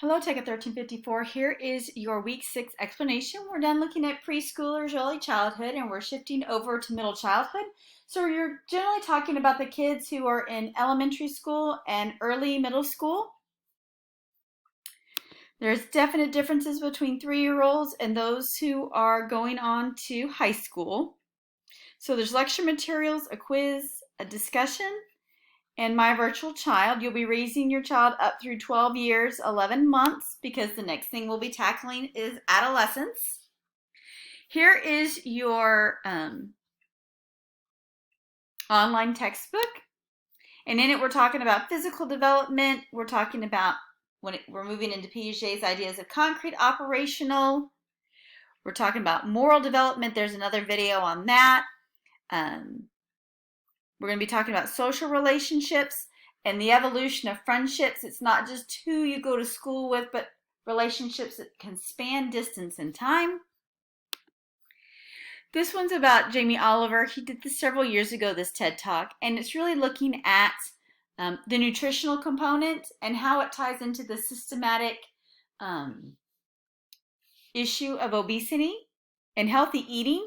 Hello, TECA1354. Here is your week 6 explanation. We're done looking at preschoolers, early childhood, and we're shifting over to middle childhood. So you're generally talking about the kids who are in elementary school and early middle school. There's definite differences between 3-year-olds and those who are going on to high school. So there's lecture materials, a quiz, a discussion, and my virtual child. You'll be raising your child up through 12 years, 11 months, because the next thing we'll be tackling is adolescence. Here is your online textbook. And in it, we're talking about physical development. We're talking about we're moving into Piaget's ideas of concrete operational. We're talking about moral development. There's another video on that. We're going to be talking about social relationships and the evolution of friendships. It's not just who you go to school with, but relationships that can span distance and time. This one's about Jamie Oliver. He did this several years ago, this TED Talk, and it's really looking at the nutritional component and how it ties into the systematic issue of obesity and healthy eating.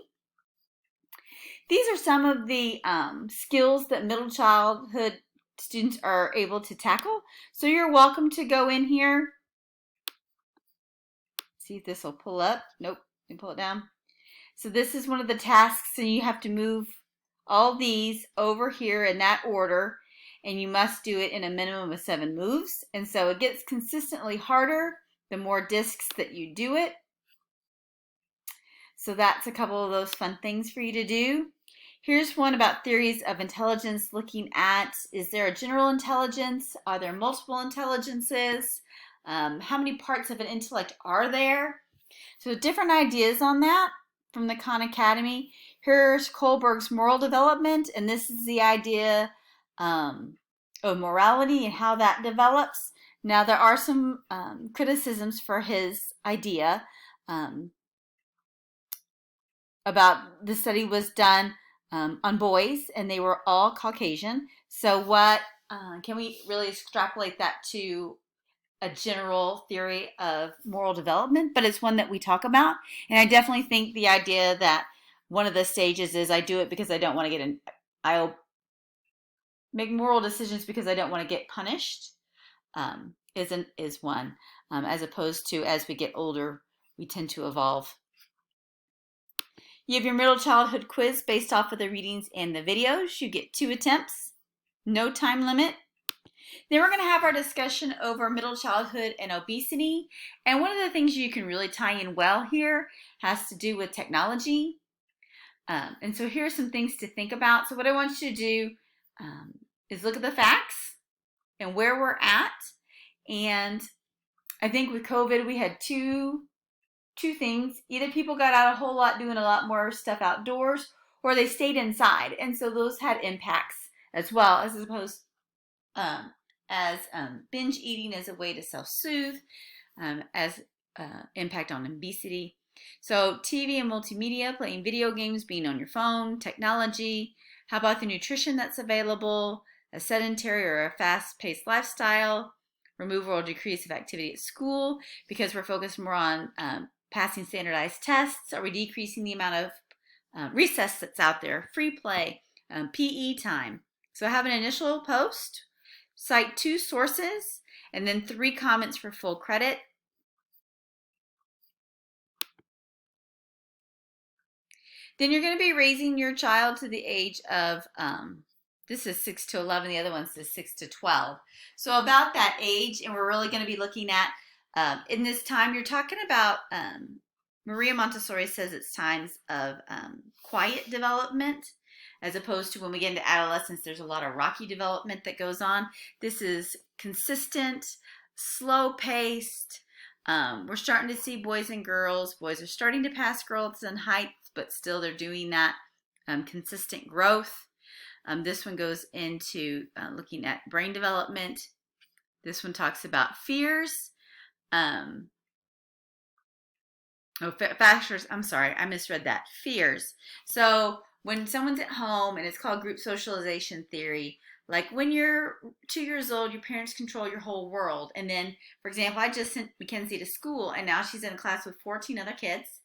These are some of the skills that middle childhood students are able to tackle. So you're welcome to go in here. See if this will pull up. Nope, let me pull it down. So this is one of the tasks, and you have to move all these over here in that order, and you must do it in a minimum of 7 moves. And so it gets consistently harder the more discs that you do it. So that's a couple of those fun things for you to do. Here's one about theories of intelligence, looking at, is there a general intelligence? Are there multiple intelligences? How many parts of an intellect are there? So different ideas on that from the Khan Academy. Here's Kohlberg's moral development, and this is the idea of morality and how that develops. Now there are some criticisms for his idea about the study was done on boys, and they were all Caucasian. So what can we really extrapolate that to a general theory of moral development? But it's one that we talk about, and I definitely think the idea that one of the stages is I do it because I don't want to get I'll make moral decisions because I don't want to get punished is one, as opposed to as we get older we tend to evolve. You have your middle childhood quiz based off of the readings and the videos. You get 2 attempts, no time limit. Then we're going to have our discussion over middle childhood and obesity. And one of the things you can really tie in well here has to do with technology. And so here are some things to think about. So what I want you to do is look at the facts and where we're at. And I think with COVID, we had two things. Either people got out a whole lot doing a lot more stuff outdoors, or they stayed inside. And so those had impacts as well, as opposed as binge eating as a way to self-soothe, as impact on obesity. So TV and multimedia, playing video games, being on your phone, technology. How about the nutrition that's available, a sedentary or a fast-paced lifestyle, removal or decrease of activity at school, because we're focused more on passing standardized tests. Are we decreasing the amount of recess that's out there? Free play, PE time. So have an initial post, cite 2 sources, and then 3 comments for full credit. Then you're going to be raising your child to the age of, this is 6 to 11, the other one says 6 to 12. So about that age, and we're really going to be looking at, in this time, you're talking about, Maria Montessori says it's times of quiet development, as opposed to when we get into adolescence, there's a lot of rocky development that goes on. This is consistent, slow-paced. We're starting to see boys and girls. Boys are starting to pass girls in height, but still they're doing that consistent growth. This one goes into looking at brain development. This one talks about fears. Factors, I'm sorry, I misread that. Fears. So when someone's at home, and it's called group socialization theory, Like when you're 2 years old, your parents control your whole world. And then, for example, I just sent Mackenzie to school, and now she's in a class with 14 other kids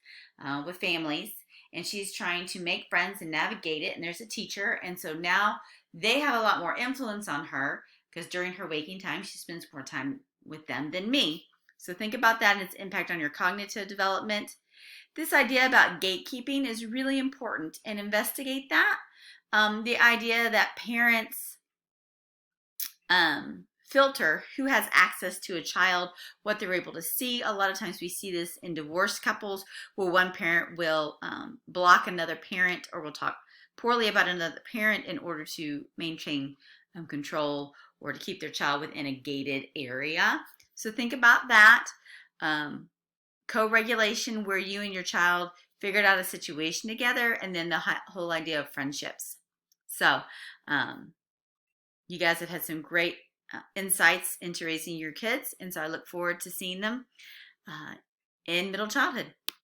with families, and she's trying to make friends and navigate it. And there's a teacher, and so now they have a lot more influence on her because during her waking time, she spends more time with them than me. So think about that and its impact on your cognitive development. This idea about gatekeeping is really important, and investigate that. The idea that parents filter who has access to a child, what they're able to see. A lot of times we see this in divorced couples where one parent will block another parent or will talk poorly about another parent in order to maintain control or to keep their child within a gated area. So think about that. Co-regulation, where you and your child figured out a situation together, and then the whole idea of friendships. So you guys have had some great insights into raising your kids, and so I look forward to seeing them in middle childhood.